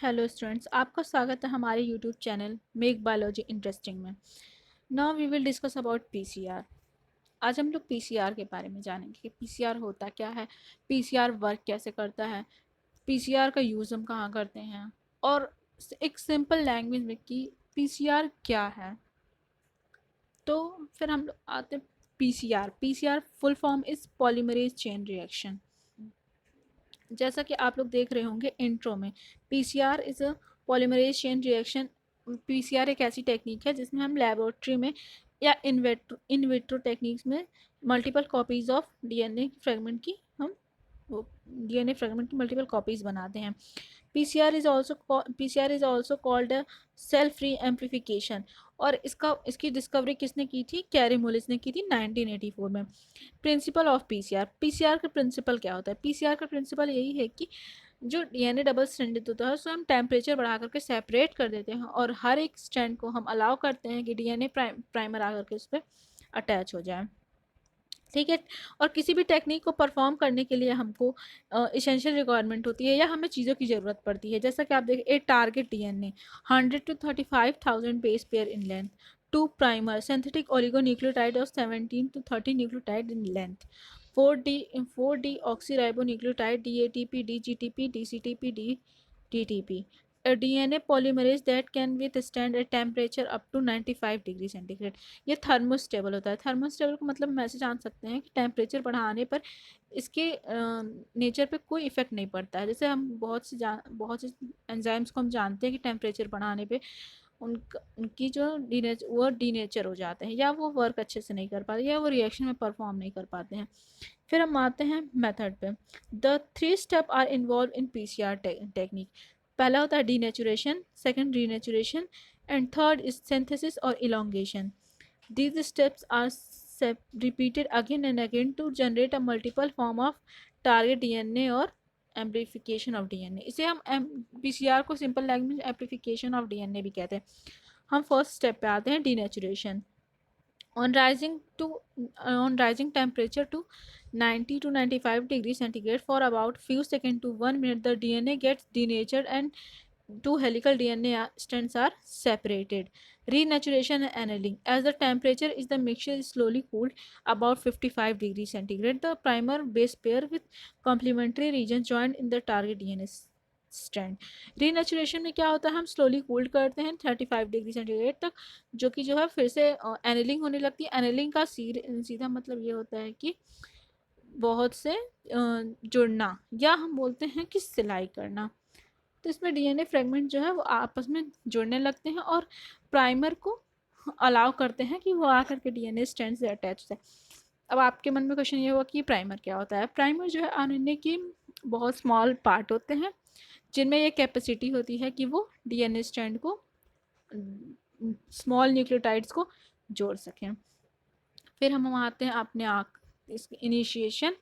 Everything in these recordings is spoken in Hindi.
हेलो स्टूडेंट्स, आपका स्वागत है हमारे YouTube channel make biology interesting में। Now we will discuss about PCR. आज हम लोग पीसीआर के बारे में जानेंगे कि पीसीआर होता क्या है, पीसीआर वर्क कैसे करता है, पीसीआर का यूज़ हम कहाँ करते हैं, और एक सिंपल लैंग्वेज में कि पीसीआर क्या है। तो फिर हम लोग आते हैं PCR. PCR full form is polymerase chain reaction. जैसा कि आप लोग देख रहे होंगे इंट्रो में, PCR is a polymerase chain reaction. PCR एक ऐसी टेक्निक है जिसमें हम लेबोरेटरी में या इन विट्रो टेक्निक्स में multiple copies of DNA fragment की हम वो डीएनए फ्रेगमेंट की मल्टीपल कॉपीज़ बनाते हैं। PCR is also called cell free amplification. और इसकी डिस्कवरी किसने की थी? कैरी मुलिस ने की थी 1984 में। Principle of PCR. पीसीआर का प्रिंसिपल क्या होता है? पीसीआर का प्रिंसिपल यही है कि जो डीएनए डबल स्ट्रैंडेड होता है उसको हम टेम्परेचर बढ़ा करके सेपरेट कर देते हैं और हर एक स्ट्रैंड को हम अलाउ करते हैं कि डीएनए प्राइमर आकर के उस पर अटैच हो जाए। ठीक है। और किसी भी टेक्निक को परफॉर्म करने के लिए हमको इसेंशियल रिक्वायरमेंट होती है या हमें चीज़ों की ज़रूरत पड़ती है। जैसा कि आप देखें, a target DNA 100 to 35,000 base pair in length, two primer synthetic oligonucleotide of 17 to 30 nucleotide in length, 4D oxyribonucleotide DATP DGTP DCTP DTP, a DNA polymerase that can withstand a temperature up to 95 degree centigrade. ये थर्मोस्टेबल होता है। थर्मोस्टेबल का मतलब हम ऐसे जान सकते हैं कि टेम्परेचर बढ़ाने पर इसके नेचर पे कोई इफेक्ट नहीं पड़ता है। जैसे हम बहुत से एंजाइम्स को हम जानते हैं कि टेम्परेचर बढ़ाने पे उनकी जो डीनेचर हो जाते हैं या वो वर्क अच्छे से नहीं कर पाते या वो रिएक्शन में परफॉर्म नहीं कर पाते हैं। फिर हम आते हैं मेथड पे। The 3 step are involve in PCR technique. पहला होता है denaturation, second renaturation, and third is synthesis और elongation. These steps are repeated again and again to generate a multiple form of target DNA और एम्प्लीफिकेशन ऑफ डीएनए। इसे हम पीसीआर को सिंपल लैंग्वेज में एम्प्लीफिकेशन ऑफ डीएनए भी कहते हैं। हम फर्स्ट स्टेप पे आते हैं, denaturation. On rising to on rising temperature to 90 to 95 degree centigrade for about few seconds to 1 minute, the DNA gets denatured and two helical DNA strands are separated. Renaturation and annealing. As the temperature is the mixture is slowly cooled about 55 degrees centigrade, the primer base pair with complementary regions joined in the target DNA strand. Renaturation में क्या होता है, हम स्लोली कूल्ड करते हैं 35 डिग्री सेंटीग्रेड तक, जो है फिर से एनिलिंग होने लगती है। एनिलिंग का सीधा मतलब ये होता है कि बहुत से जुड़ना, या हम बोलते हैं कि सिलाई करना। तो इसमें डीएनए फ्रेगमेंट जो है वो आपस में जुड़ने लगते हैं और प्राइमर को अलाउ करते हैं कि वो आकर के डीएनए स्ट्रैंड से अटैच है। अब आपके मन में क्वेश्चन ये हुआ कि प्राइमर क्या होता है? प्राइमर जो है आरएनए की बहुत स्मॉल पार्ट होते हैं जिनमें ये कैपेसिटी होती है कि वो डीएनए स्ट्रैंड को, स्मॉल न्यूक्लियोटाइड्स को जोड़ सकें। फिर हम आते हैं अपने इनिशिएशन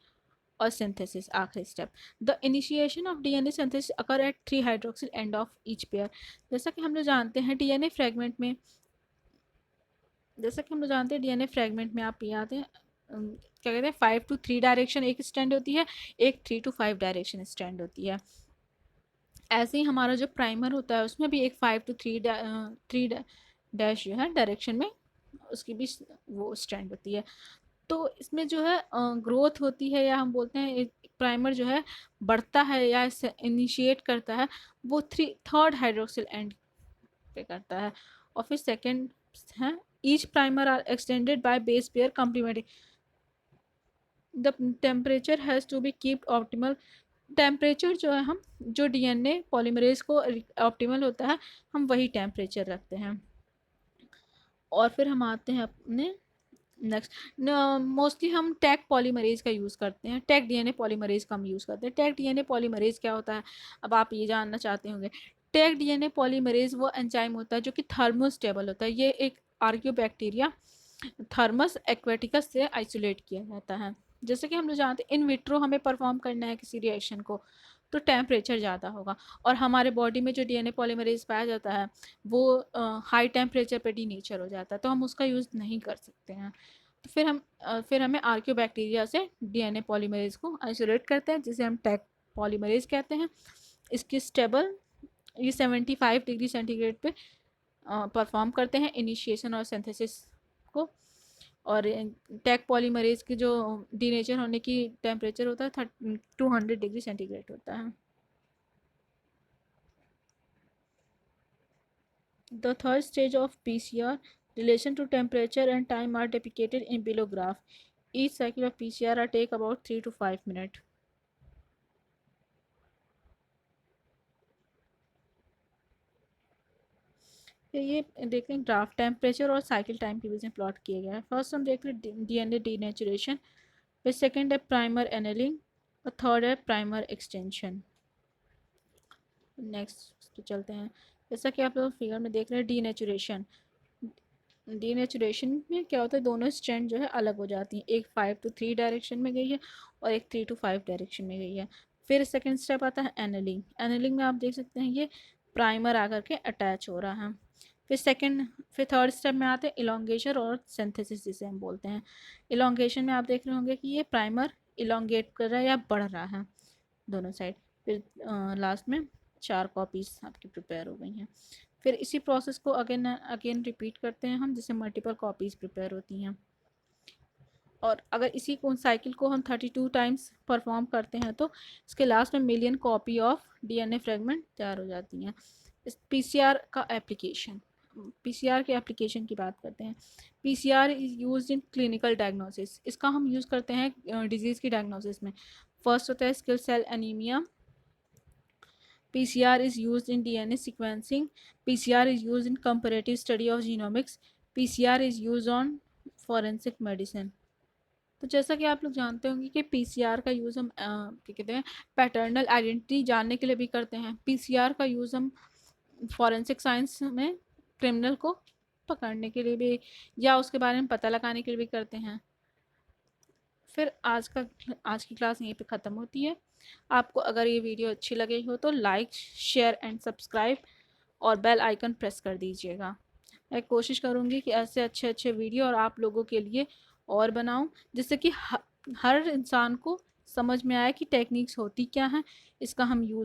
और सिंथेसिस, आखिरी step. The initiation of DNA synthesis occur at 3 hydroxyl end of each pair. जैसा कि हम लोग जानते हैं डीएनए फ्रेगमेंट में डीएनए फ्रेगमेंट में आप ये आते हैं क्या कहते हैं 5 to 3 डायरेक्शन एक स्ट्रैंड होती है, एक 3 to 5 डायरेक्शन स्ट्रैंड होती है। ऐसे ही हमारा जो प्राइमर होता है उसमें भी एक 5 to 3 डैश जो है डायरेक्शन में उसकी भी वो स्ट्रैंड होती है। तो इसमें जो है ग्रोथ होती है, या हम बोलते हैं एक प्राइमर जो है बढ़ता है या इनिशिएट करता है, वो थर्ड हाइड्रोक्सिल एंड पे करता है। और फिर सेकेंड है, each primer are extended by base pair complementary. The temperature has to be keeped optimal. Temperature जो है, हम जो डीएनए पॉलीमरेज को ऑप्टिमल होता है हम वही टेम्परेचर रखते हैं। और फिर हम आते हैं अपने नेक्स्ट। मोस्टली हम टैग पॉलीमरेज का यूज़ करते हैं, टैग डीएनए पॉलीमरेज का हम यूज़ करते हैं। टैग डीएनए पॉलीमरेज क्या होता है, अब आप ये जानना चाहते होंगे। टैग डीएनए पॉलीमरेज वो एंजाइम होता है जो कि थर्मोस्टेबल होता है। ये एक आर्कियोबैक्टीरिया थर्मस एक्वेटिकस से आइसोलेट किया जाता है। जैसे कि हम लोग जानते हैं इन विट्रो हमें परफॉर्म करना है किसी रिएक्शन को, तो टेम्परेचर ज़्यादा होगा। और हमारे बॉडी में जो डीएनए पॉलीमरेज पाया जाता है वो हाई टेम्परेचर पे डीनेचर हो जाता है, तो हम उसका यूज़ नहीं कर सकते हैं। तो फिर हमें आर्कियोबैक्टीरिया से डीएनए पॉलीमरेज को आइसोलेट करते हैं, जिसे हम टैग पॉलीमरेज कहते हैं। इसकी ये 75 डिग्री सेंटीग्रेड पे परफॉर्म करते हैं इनिशिएशन और सिंथेसिस को। और टैग पॉलीमरेज के जो डीनेचर होने की टेम्परेचर होता है 200 डिग्री सेंटीग्रेड होता है। The third stage of PCR, relation to temperature and time are depicted in below graph. Each cycle of PCR take about 3 to 5 minutes. ये देखते हैं ग्राफ टेम्परेचर और साइकिल टाइम के बीच में प्लॉट किया गया है। फर्स्ट हम देख रहे हैं डीएनए डीनेचुरेशन, फिर सेकंड है प्राइमर एनेलिंग और थर्ड है प्राइमर एक्सटेंशन। नेक्स्ट तो चलते हैं, जैसा कि आप लोग फिगर में देख रहे हैं डीनेचुरेशन। डीनेचुरेशन में क्या होता है, दोनों स्ट्रैंड जो है अलग हो जाती हैं, एक 5 to 3 डायरेक्शन में गई है और एक 3 to 5 डायरेक्शन में गई है। फिर सेकंड स्टेप आता है एनेलिंग। एनेलिंग में आप देख सकते हैं ये प्राइमर आकर के अटैच हो रहा है। फिर थर्ड स्टेप में आते हैं इलोंगेशन और सिंथेसिस जिसे हम बोलते हैं। इलोंगेशन में आप देख रहे होंगे कि ये प्राइमर इलोंगेट कर रहा है या बढ़ रहा है दोनों साइड। फिर लास्ट में 4 कॉपीज़ आपकी प्रिपेयर हो गई हैं। फिर इसी प्रोसेस को अगेन रिपीट करते हैं हम, जिससे मल्टीपल कॉपीज़ प्रिपेयर होती हैं। और अगर इसी को साइकिल को हम 32 टाइम्स परफॉर्म करते हैं तो इसके लास्ट में million copy of DNA fragment तैयार हो जाती हैं। इस पीसीआर का एप्लीकेशन, पीसीआर के एप्लीकेशन की बात करते हैं। PCR is used in clinical diagnosis. इसका हम यूज़ करते हैं डिजीज़ की डायग्नोसिस में। फर्स्ट होता है sickle cell anaemia. PCR is used in DNA sequencing. PCR is used in comparative study of genomics. PCR is used on forensic medicine. तो जैसा कि आप लोग जानते होंगे कि पीसीआर का यूज़ हम क्या कहते हैं पैटर्नल आइडेंटिटी जानने के लिए भी करते हैं। पीसीआर का यूज़ हम फॉरेंसिक साइंस में क्रिमिनल को पकड़ने के लिए भी या उसके बारे में पता लगाने के लिए भी करते हैं। फिर आज की क्लास यहीं पे ख़त्म होती है। आपको अगर ये वीडियो अच्छी लगी हो तो लाइक शेयर एंड सब्सक्राइब और बेल आइकन प्रेस कर दीजिएगा। मैं कोशिश करूँगी कि ऐसे अच्छे अच्छे वीडियो और आप लोगों के लिए और बनाऊँ, जिससे कि हर इंसान को समझ में आए कि टेक्निक्स होती क्या हैं, इसका हम यूज़